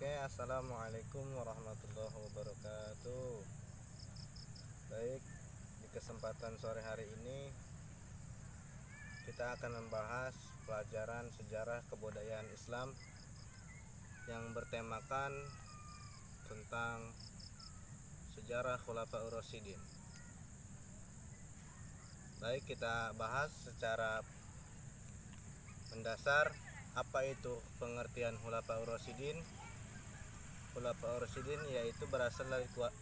Assalamualaikum warahmatullahi wabarakatuh. Baik, di kesempatan sore hari ini kita akan membahas pelajaran sejarah kebudayaan Islam yang bertemakan tentang sejarah Khulafaur Rasyidin. Baik, kita bahas secara mendasar apa itu pengertian Khulafaur Rasyidin. Khulafaur Rasyidin yaitu berasal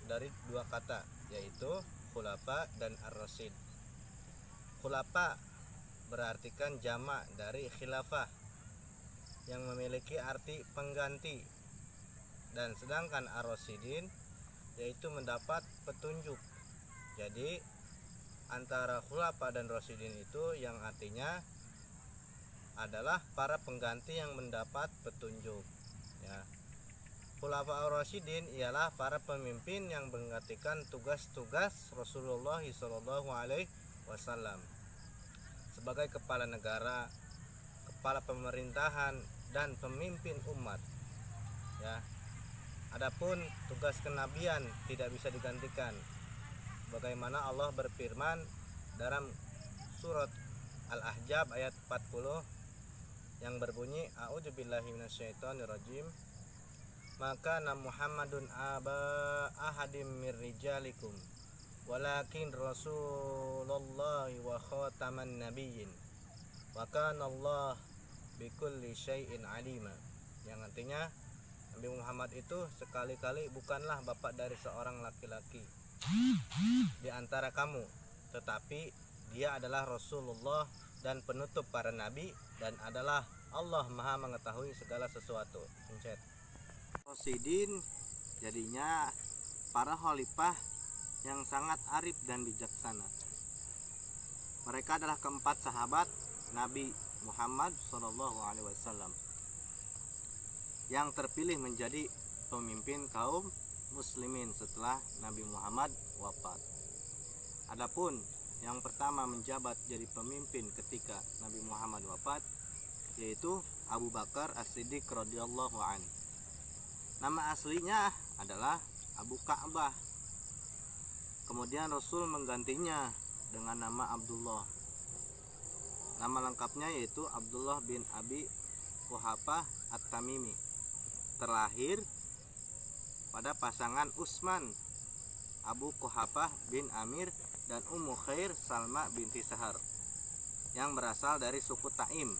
dari dua kata, yaitu khulafa dan ar-rasyid. Khulafa berartikan jamak dari khilafah yang memiliki arti pengganti, dan sedangkan ar-rasyidin yaitu mendapat petunjuk. Jadi antara khulafa dan rasyidin itu yang artinya adalah para pengganti yang mendapat petunjuk, ya. Khulafaur Rasyidin ialah para pemimpin yang menggantikan tugas-tugas Rasulullah SAW sebagai kepala negara, kepala pemerintahan, dan pemimpin umat, ya. Adapun tugas kenabian tidak bisa digantikan, bagaimana Allah berfirman dalam surat Al-Ahzab ayat 40 yang berbunyi, A'udzubillahi minasyaitonirrajim, maka Muhammadun aba ahadim mir rijalikum walakin Rasulullah wa khataman nabiyyin wa kana Allah bikulli syai'in alima, yang artinya Nabi Muhammad itu sekali-kali bukanlah bapak dari seorang laki-laki di antara kamu, tetapi dia adalah Rasulullah dan penutup para nabi, dan adalah Allah Maha mengetahui segala sesuatu. Rasyidin jadinya para khalifah yang sangat arif dan bijaksana. Mereka adalah keempat sahabat Nabi Muhammad SAW yang terpilih menjadi pemimpin kaum muslimin setelah Nabi Muhammad wafat. Adapun yang pertama menjabat jadi pemimpin ketika Nabi Muhammad wafat yaitu Abu Bakar As-Siddiq radhiyallahu anhu. Nama aslinya adalah Abu Ka'bah. Kemudian Rasul menggantinya dengan nama Abdullah. Nama lengkapnya yaitu Abdullah bin Abi Quhafah At-Tamimi. Terlahir pada pasangan Utsman Abu Quhafah bin Amir dan Ummu Khair Salma binti Sahar yang berasal dari suku Taim,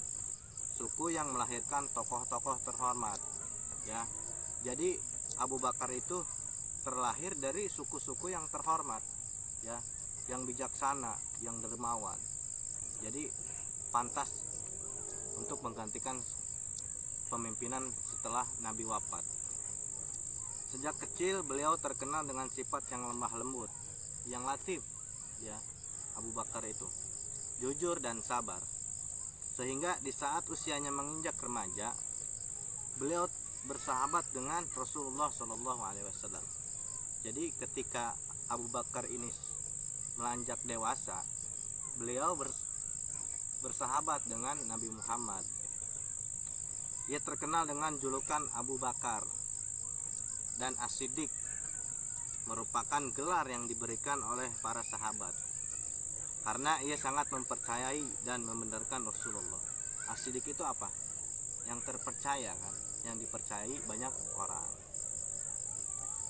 suku yang melahirkan tokoh-tokoh terhormat, ya. Jadi Abu Bakar itu terlahir dari suku-suku yang terhormat, ya, yang bijaksana, yang dermawan. Jadi pantas untuk menggantikan pemimpinan setelah Nabi wafat. Sejak kecil beliau terkenal dengan sifat yang lemah lembut, yang latif, ya. Abu Bakar itu jujur dan sabar, sehingga di saat usianya menginjak remaja, beliau bersahabat dengan Rasulullah SAW. Jadi ketika Abu Bakar ini melanjak dewasa, beliau bersahabat dengan Nabi Muhammad. Ia terkenal dengan julukan Abu Bakar dan As-Siddiq, merupakan gelar yang diberikan oleh para sahabat karena ia sangat mempercayai dan membenarkan Rasulullah. As-Siddiq itu apa? Yang terpercaya, kan, yang dipercayai banyak orang.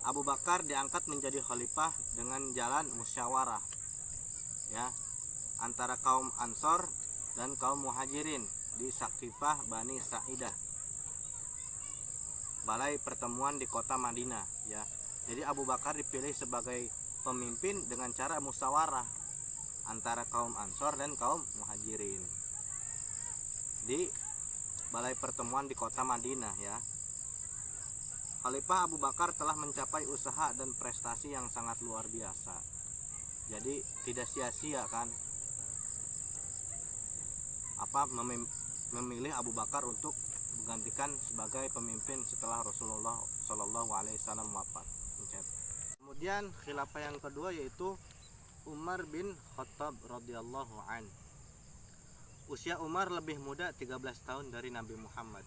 Abu Bakar diangkat menjadi khalifah dengan jalan musyawarah, ya, antara kaum Ansor dan kaum Muhajirin di Saqifah Bani Sa'idah, balai pertemuan di kota Madinah, ya. Jadi Abu Bakar dipilih sebagai pemimpin dengan cara musyawarah antara kaum Ansor dan kaum Muhajirin di balai pertemuan di kota Madinah, ya. Khalifah Abu Bakar telah mencapai usaha dan prestasi yang sangat luar biasa. Jadi tidak sia-sia, kan, memilih Abu Bakar untuk menggantikan sebagai pemimpin setelah Rasulullah SAW wafat. Kemudian khilafah yang kedua yaitu Umar bin Khattab radhiyallahu an. Usia Umar lebih muda 13 tahun dari Nabi Muhammad.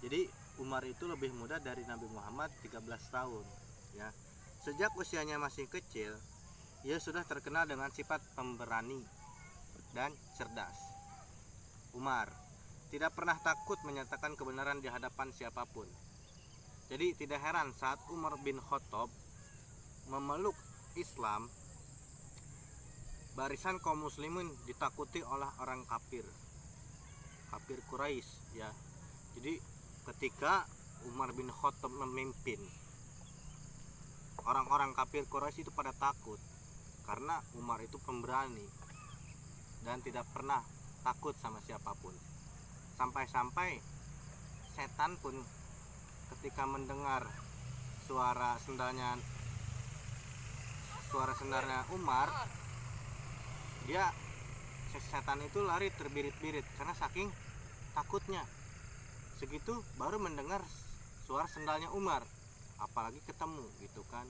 Jadi Umar itu lebih muda dari Nabi Muhammad 13 tahun ya. Sejak usianya masih kecil, ia sudah terkenal dengan sifat pemberani dan cerdas. Umar tidak pernah takut menyatakan kebenaran di hadapan siapapun. Jadi tidak heran saat Umar bin Khattab memeluk Islam, barisan kaum muslimin ditakuti oleh orang kafir Quraisy ya. Jadi ketika Umar bin Khattab memimpin, orang-orang kafir Quraisy itu pada takut karena Umar itu pemberani dan tidak pernah takut sama siapapun. Sampai-sampai setan pun ketika mendengar suara sendarnya Umar, setan itu lari terbirit-birit karena saking takutnya. Segitu baru mendengar suara sendalnya Umar, apalagi ketemu gitu kan.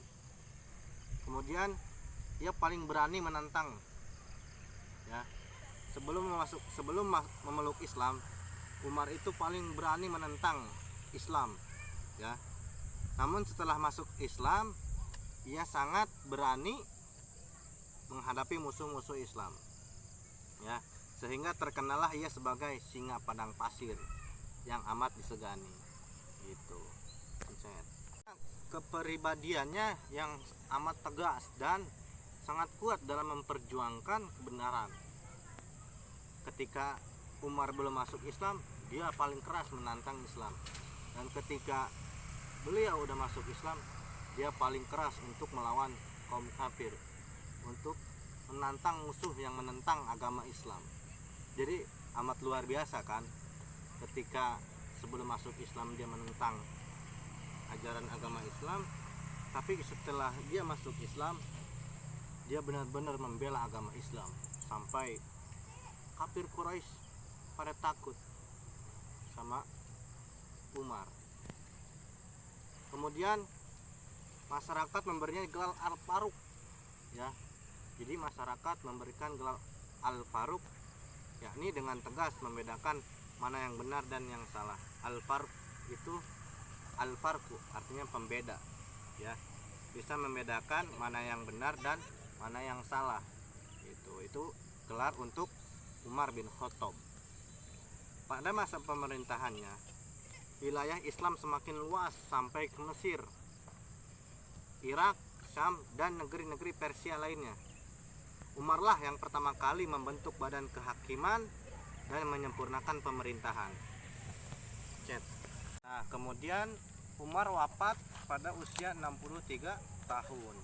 Kemudian ia paling berani menantang ya. Sebelum memeluk Islam, Umar itu paling berani menentang Islam ya. Namun setelah masuk Islam, ia sangat berani menghadapi musuh-musuh Islam ya, sehingga terkenalah ia sebagai singa padang pasir yang amat disegani gitu. Kepribadiannya yang amat tegas dan sangat kuat dalam memperjuangkan kebenaran. Ketika Umar belum masuk Islam, dia paling keras menantang Islam, dan ketika beliau udah masuk Islam, dia paling keras untuk melawan kaum kafir, untuk menantang musuh yang menentang agama Islam. Jadi amat luar biasa kan, ketika sebelum masuk Islam dia menentang ajaran agama Islam, tapi setelah dia masuk Islam, dia benar-benar membela agama Islam sampai kafir Quraisy pada takut sama Umar. Kemudian masyarakat memberinya gelar Al-Faruq ya. Jadi masyarakat memberikan gelar Al-Faruq, yakni dengan tegas membedakan mana yang benar dan yang salah. Al-Faruq itu Al-Farqu artinya pembeda ya. Bisa membedakan mana yang benar dan mana yang salah. Itu gelar untuk Umar bin Khattab. Pada masa pemerintahannya, wilayah Islam semakin luas sampai ke Mesir, Irak, Syam, dan negeri-negeri Persia lainnya. Umarlah yang pertama kali membentuk badan kehakiman dan menyempurnakan pemerintahan. Nah, kemudian Umar wafat pada usia 63 tahun.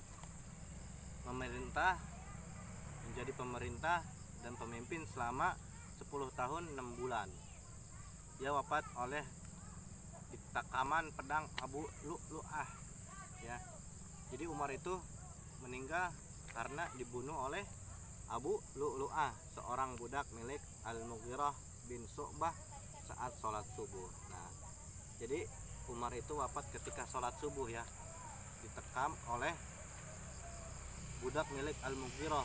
Menjadi pemerintah dan pemimpin selama 10 tahun 6 bulan. Dia wafat oleh ditakaman pedang Abu Lu'lu'ah ya. Jadi Umar itu meninggal karena dibunuh oleh Abu Lu'lu'ah, seorang budak milik Al-Mughirah bin Syu'bah saat sholat subuh. Nah, jadi Umar itu wafat ketika sholat subuh ya, ditekam oleh budak milik Al-Mughirah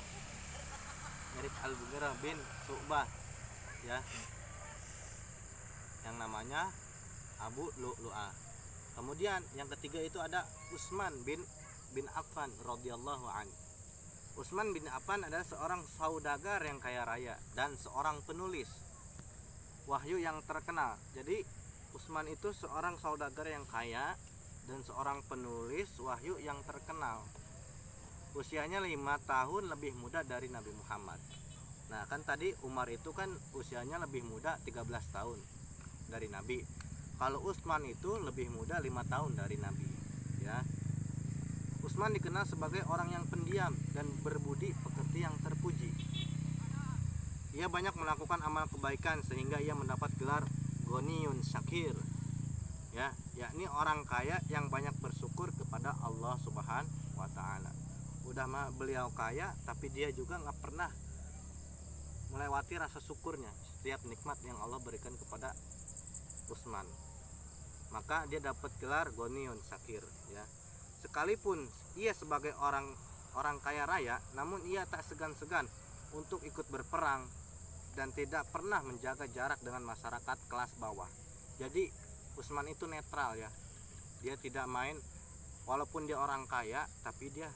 bin Syu'bah ya, yang namanya Abu Lu'lu'ah. Kemudian yang ketiga itu ada Utsman bin Affan radhiyallahu anhu. Utsman bin Affan adalah seorang saudagar yang kaya raya dan seorang penulis wahyu yang terkenal. Jadi Utsman itu seorang saudagar yang kaya dan seorang penulis wahyu yang terkenal. Usianya 5 tahun lebih muda dari Nabi Muhammad. Nah kan tadi Umar itu kan usianya lebih muda 13 tahun dari Nabi. Kalau Utsman itu lebih muda 5 tahun dari Nabi ya. Utsman dikenal sebagai orang yang pendiam dan berbudi pekerti yang terpuji. Ia banyak melakukan amal kebaikan sehingga ia mendapat gelar Ghaniyun Syakir ya, yakni orang kaya yang banyak bersyukur kepada Allah Subhanahu wa taala. Udah mah beliau kaya, tapi dia juga nggak pernah melewati rasa syukurnya setiap nikmat yang Allah berikan kepada Utsman. Maka dia dapat gelar Ghaniyun Syakir ya. Sekalipun ia sebagai orang kaya raya, namun ia tak segan-segan untuk ikut berperang dan tidak pernah menjaga jarak dengan masyarakat kelas bawah. Jadi Utsman itu netral ya, dia tidak main, walaupun dia orang kaya tapi dia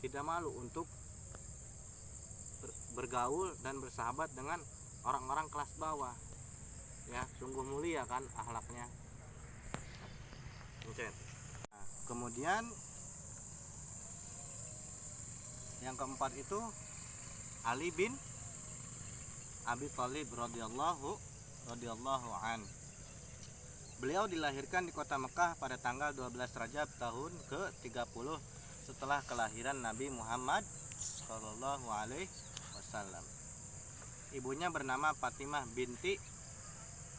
tidak malu untuk bergaul dan bersahabat dengan orang-orang kelas bawah ya. Sungguh mulia kan akhlaknya. Nah, kemudian yang keempat itu Ali bin Abi Thalib radhiyallahu an. Beliau dilahirkan di kota Mekah pada tanggal 12 Rajab tahun ke-30 setelah kelahiran Nabi Muhammad sallallahu alaihi wasallam. Ibunya bernama Fatimah binti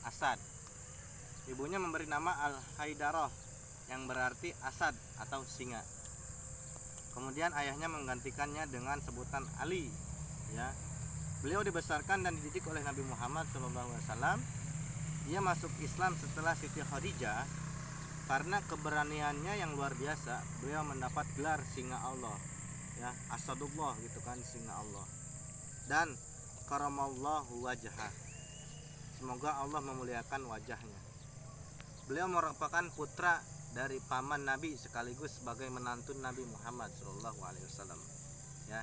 Asad. Ibunya memberi nama Al-Haidarah yang berarti Asad atau singa. Kemudian ayahnya menggantikannya dengan sebutan Ali ya. Beliau dibesarkan dan dididik oleh Nabi Muhammad SAW. Ia masuk Islam setelah Siti Khadijah. Karena keberaniannya yang luar biasa, beliau mendapat gelar singa Allah ya, Asadullah gitu kan, singa Allah. Dan karamallahu wajhah, semoga Allah memuliakan wajahnya. Beliau merupakan putra dari paman Nabi sekaligus sebagai menantu Nabi Muhammad SAW ya.